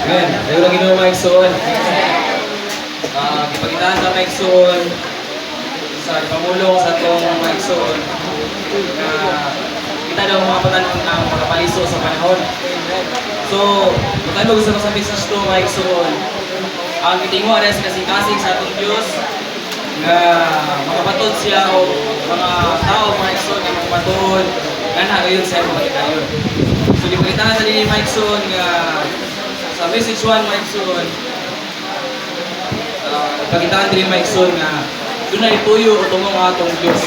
Amen. Ayaw lang ginawa maigsoon. Ipagitaan sa maigsoon sa pamulong sa itong maigsoon na kita daw mga patanon ang makapaliso sa panahon. So, kung ano gusto mo sa message to maigsoon, ang itingo na sa kasing-kasing sa atong Diyos na makabatod siya o mga tao maigsoon na makabatod na nagayon sa mga kitayon. So, ipagitaan sa dili maigsoon nga sa message 1 maigsoon, pagitaan din maigsoon nga doon na ituyo o tumong atong Diyos.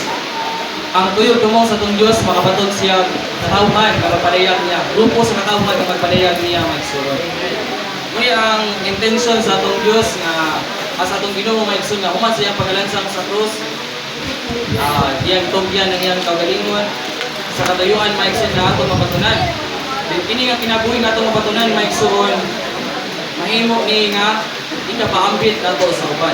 Ang tuyo tumong sa atong Diyos, makabatod siya katawhan na magpadayag niya. Grupo sa katawhan na magpadayag niya maigsoon. Ngunit ang intention sa atong Diyos nga as atong Ginoo maigsoon nga human siya pagalansang sa krus, diyang tugyan ng iyang kagalingon sa katayuan maigsoon na atong mapatunan. Kini nga kinabuhi nga itong mapatunan maigsoon, mahimo ni nga ikapaambit nato sa uban.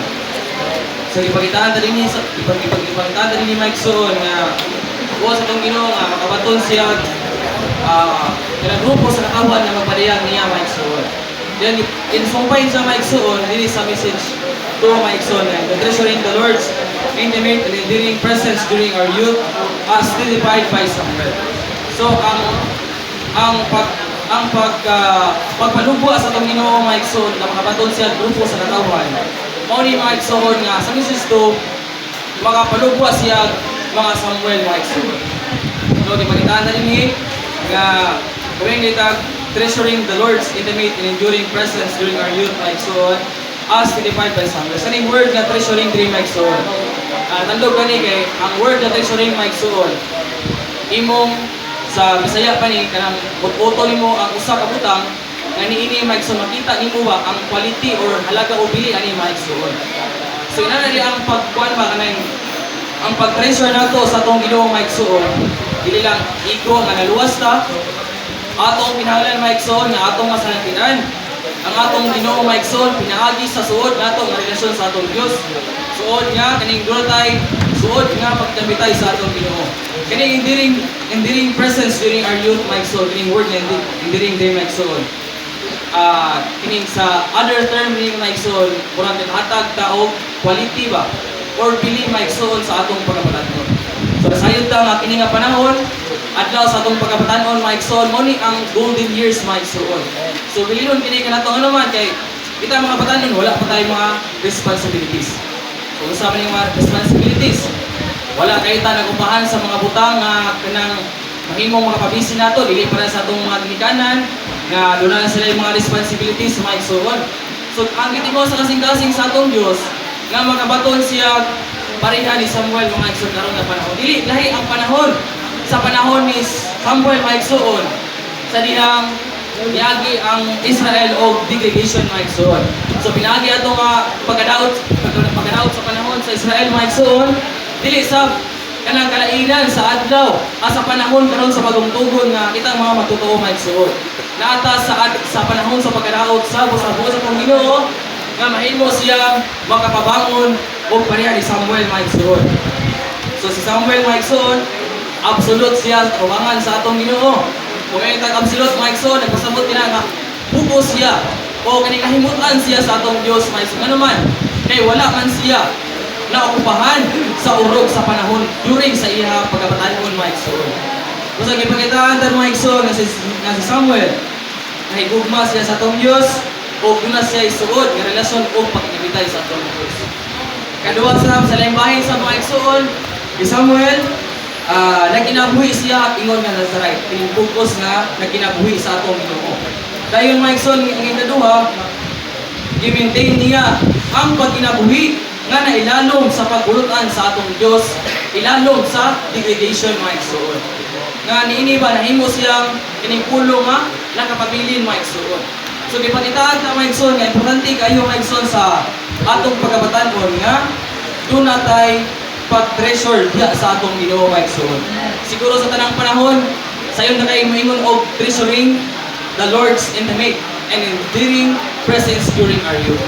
So ipagitaan ta dinhi sa ipagitaan ta dinhi maigsoon nga buwas sa itong Ginoo nga makabaton siya kanang grupo sa katawan nga magpadayag niya maigsoon. Then insumpay sa maigsoon dinhi sa message to maigsoon nga the treasuring the Lord's intimate and endearing presence during our youth as typified by Samuel. So pagpanugwa sa itong Ginoo maigsoon na makabaton siya grupo sa katawan, mao ni maigsoon nga sa message to makapalugwa siya mga Samuel maigsoon. So gipagitaan na dinhi nga kung nitag treasuring the Lord's intimate and enduring presence during our youth maigsoon as typified by Samuel. Sa ning word nga treasuring diri maigsoon, tandog gani kay ang word nga treasuring maigsoon imong sa Bisaya pa ni kanang utol nimo ang usa ka butang nga niini maigsoon makita nimo ba ang quality or halaga o bili ani maigsoon. So ina na ang pagkuan ba kanang ang pag-treasure nato sa atong Ginoo maigsoon dili lang ego nga naluwas ta atong pinahanglan maigsoon nga atong masalantinan. Ang atong Ginoo maigsoon pinaagi sa suod nato nga relasyon sa atong Dios. Suod nga kaning dunay suod nga pagdambitay sa atong Ginoo. Kining endearing presence during our youth maigsoon, kining word nga endearing day maigsoon. Kining sa other term ni maigsoon, kurang hatag ta og quality ba or pili maigsoon sa atong pagkabatanon. So sayod ta nga kini nga panahon adlaw sa atong pagkabatanon maigsoon mo ni ang golden years maigsoon. So bilihon kini kanato ano man kay kita mga batanon wala pa tayong mga responsibilities. So usa man yung mga responsibilities. Wala kay ta nagupahan sa mga butang nga kanang mahimong makapabisi nato dili para sa atong mga ginikanan nga doon na sila yung mga responsibilities sa maigsoon. So ang gitimo sa kasing-kasing sa atong Dios nga makabaton siya pareha ni Samuel mga maigsoon karon nga panahon. Dili lahi ang panahon sa panahon ni Samuel maigsoon sa dihang niagi ang Israel og degradation maigsoon. So pinaagi ato nga pagkadaot sa panahon sa Israel maigsoon dili sa kanang kalainan sa adlaw sa panahon karon sa pagumtugon nga kita mga matutuo maigsoon. Naata sa panahon sa pagkadaot sa busa atong Ginoo nga mahimo siya makapabangon og pareha ni Samuel maigsoon. So si Samuel maigsoon absolute siya tumangan sa atong Ginoo. Kung ay tag-absolute maigsoon nagpasabot nila nga bugos siya o kani kahimutan siya sa atong Dios maigsoon. Ano man kay wala man siya naokupahan sa urog sa panahon during sa iya pagkabatanon maigsoon. Kung sa gipakitaan tan maigsoon nga si Samuel nahigugma siya sa atong Dios o guna siya isuod nga relasyon o pagkikibitay sa atong Dios. Kaduwa sa limbahin sa maigsoon ni Samuel nagkinabuhi siya ingon nga nasa right. Tinibugos nga nagkinabuhi sa atong Ginoo. Dayon maigsoon ang ikaduha i-maintain niya ang pagkinabuhi nga nailalom sa pagburutan sa atong Dios, ilalom sa degradation maigsoon. Nga niini ba nahimo siyang kining pulo nga nakapabilin maigsoon. So gipakitaan ta maigsoon nga importante kayo maigsoon sa atong pagkabatanon nga do natay pag-treasure diha sa atong Ginoo maigsoon. Siguro sa tanang panahon sayon na kay moingon og treasuring the Lord's intimate and endearing presence during our youth.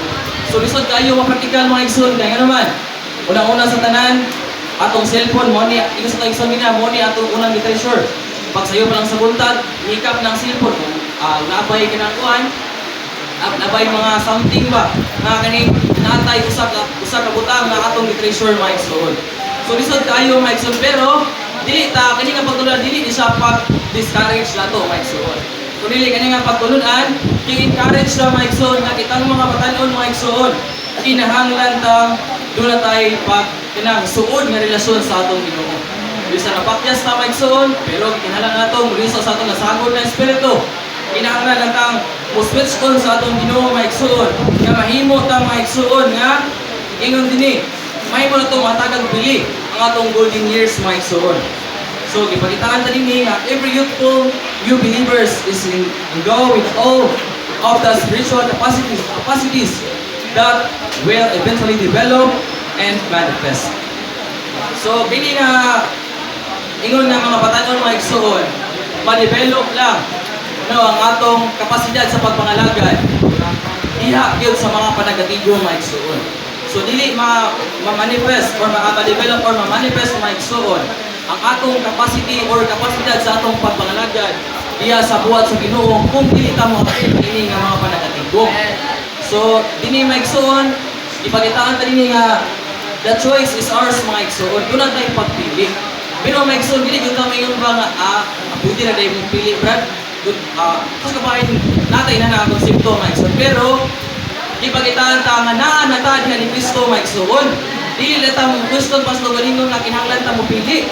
So lisod kayo mapraktikal mga igsoon kay nga naman. Unang-una sa tanan atong cellphone mo ni igos sa igsoon gina mo ni atong unang treasure. Pag sayo pa lang sa buntag, hikap ng cellphone naabay ka ng kuan nabay mga something ba nga kaning natay usa ka butang nga atong i-treasure mga igsoon. So lisod kayo mga igsoon, pero dili ta kani nga pagtulad dili ni siya pag discourage nato mga igsoon. Kung dili kani nga pagtuludan, i-encourage ra mga igsoon nga kitang mga batan-on mga igsoon. Kinahanglan ta doon tay pag kinang suod nga relasyon sa atong Ginoo. Bisa napakyas na mga igsoon, pero kinahanglan nato muliso sa atong nasagol na espiritu. Kinahanglan natang mo-switch on sa atong Ginoo mga igsoon, nga mahimo ta mga igsoon nga ingon dinhi, mahimo na to matagang bili ang atong golden years mga igsoon. So gipakitaan ta dinhi nga every youthful new believers is in go with all of the spiritual capacities that will eventually develop and manifest. So kini nga ingon nga mga batan-on mga igsoon, ma-develop lang no ang atong kapasidad sa pagpangalagad diha gyud sa mga panagatigo mga igsoon. So dili ma-manifest or ma-develop or ma-manifest mga igsoon ang atong capacity or kapasidad sa atong pagpangalagad diha sa buhat sa Ginoo kung dili ta mo ini nga mga panagatigo. So dinhi mga igsoon, ipakitaan ta dinhi nga the choice is ours mga igsoon. Doon na tayo pagpili. Pero mga igsoon, dili gyud ta mayon ba nga pwede na dai mong pili brad. Kasi kapain natay na ang konsepto mga igsoon. Pero ipakitaan ta nga naa na ta diha ni Kristo mga igsoon. Dili na ta mo gusto pasto galingon nga kinahanglan ta mo pili.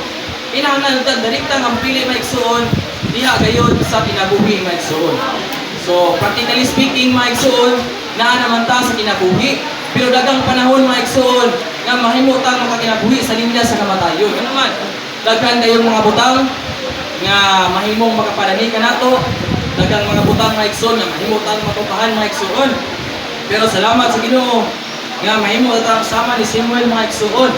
Kinahanglan ta direkta nga pili mga igsoon diha gayon sa kinabuhi mga igsoon. So practically speaking mga igsoon, naa naman ta sa kinabuhi. Pero dagang panahon mga igsoon nga mahimo ta makakinabuhi sa linya sa kamatayon. Ano man? Daghan kayong mga butang nga mahimong makaparani kanato. Daghang mga butang mga igsoon nga mahimo tang matupahan mga igsoon. Pero salamat sa Ginoo nga mahimo ta sama ni Samuel mga igsoon.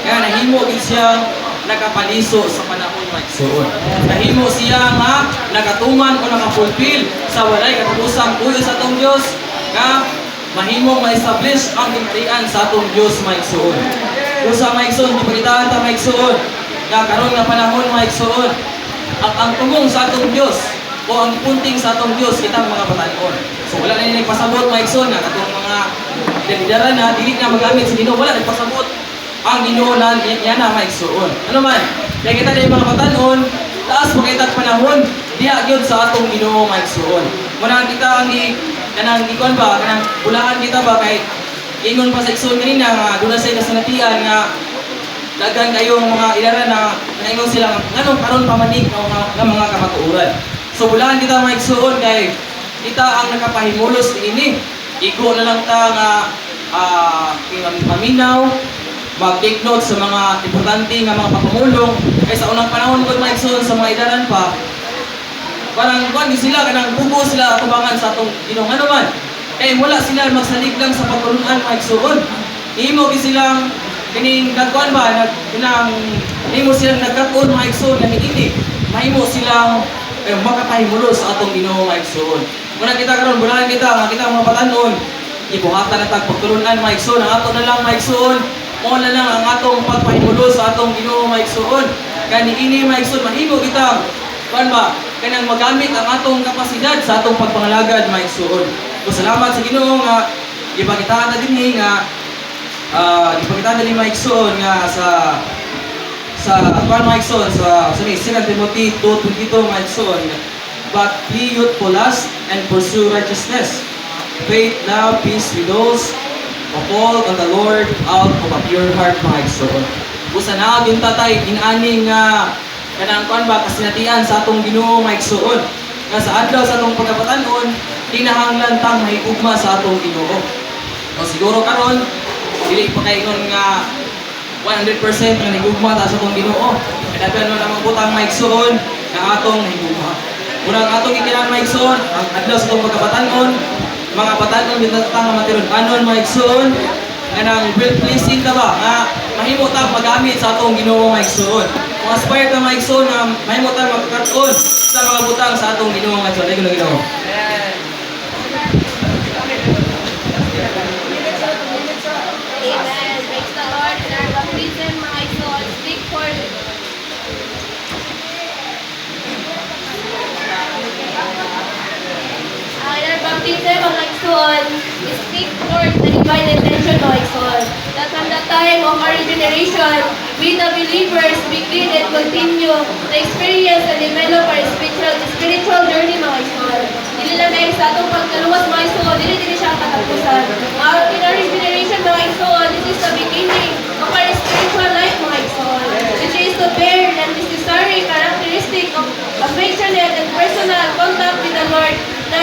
Nga nahimo gid siya nakapaliso sa panahon mga igsoon. Nahimo siya nga nakatuman o nakafulfill sa walay katapusang puyo sa atong Dios nga mahimong ma-establish ang kinarian sa atong Dios mga igsoon. Kung sa mga igsoon, ipakitaan ta mga igsoon nga karon nga panahon mga igsoon, ang tungong sa atong Dios o ang punting sa atong Dios kitang mga batan-on. So wala na nagpasabot mga igsoon nga katong mga lideran na dili na magamit sa Ginoo, wala nagpasabot ang Ginoo na yan na mga igsoon. Ano man, kaya kita na mga batan-on, taas pakita panahon diha gyud sa atong Ginoo mga igsoon. Muna kita ang kanang ikon ba, kanang bulaan kita ba kay ingon pa sa igsoon kanina nga doon sa kasanatian nga daghan kayong mga ilaran na naingon sila nganong karon pamanik nga mga kamatuoran. So bulaan kita mga igsoon kay kita ang nakapahimulos ini. Igo na lang ta nga paminaw, mag-take note sa mga importante nga mga papamulong kay sa unang panahon kung mga igsoon sa mga ilaran pa parang kuan di sila kanang bugo sila tubangan sa atong Ginoo ano man. Kay wala sila magsalig lang sa pagtulunan mga igsoon. Imo gi silang kining nagkuan ba kinang imo silang nagkatuon mga igsoon nga niini. Mahimo silang makapahimulo sa atong Ginoo mga igsoon. Muna kita karon bulan kita mga batan-on. Ibuhatan na tag pagtulunan mga igsoon. Ang ato na lang mga igsoon, mo na lang ang atong pagpahimulo sa atong Ginoo mga igsoon. Kani ini mga igsoon mahimo kita kuan ba kanang magamit ang atong kapasidad sa atong pagpangalagad mga igsoon. So salamat sa Ginoo nga gipakitaan ta dinhi nga gipakitaan dinhi mga igsoon nga sa kuan mga igsoon sa 2 Timothy 2:22 mga igsoon. But be youthful lust and pursue righteousness, faith, love, peace with those who call on the Lord out of a pure heart mga igsoon. Usa na gyud tatay inaning nga kanang kuan ba kasinatian sa atong Ginoo mga igsoon nga sa adlaw sa atong pagkabatan-on kinahanglan tang mahigugma sa atong Ginoo. O siguro karon dili pa kaingon nga 100% nga nahigugma ta sa atong Ginoo. Kaya dagan man ang butang mga igsoon nga atong nahigugma. Unang atong ikinahanglan mga igsoon ang adlaw sa atong pagkabatan-on mga batan-on binatang nga matinud-anon mga igsoon kanang will pleasing ta ba nga mahimo ta magamit sa atong Ginoo mga igsoon. Kung aspire ka mga igsoon na mahimo ta magkakaroon sa mga butang sa atong Ginoo mga igsoon. Ayun Ginoo. Amen. Praise the Lord. In our baptism, mga igsoon, speak for in our baptism, mga igsoon, speak forth the divine intention mga igsoon. That from the time of our regeneration, we the believers begin and continue to experience and develop our spiritual journey mga igsoon. Dili lang dahil sa atong pagkaluwas mga igsoon, dili siya ang katapusan. In our regeneration mga igsoon, this is the beginning of our spiritual life mga igsoon. Which is to bear the necessary characteristic of affectionate and personal contact with the Lord, the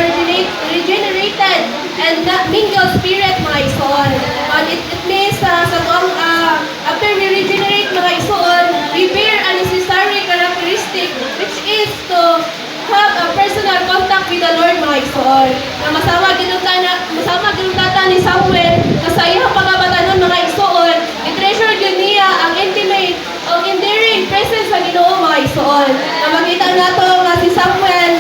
regenerated and the mingled spirit mga igsoon. And it means after we regenerate mga igsoon, we bear a necessary characteristic which is to have a personal contact with the Lord mga igsoon. Na masama ginutata ni Samuel na sa iyang pagabatanon mga igsoon, i-treasure yun niya ang intimate o endearing presence sa Ginoo mga igsoon. Na makita nato nga si Samuel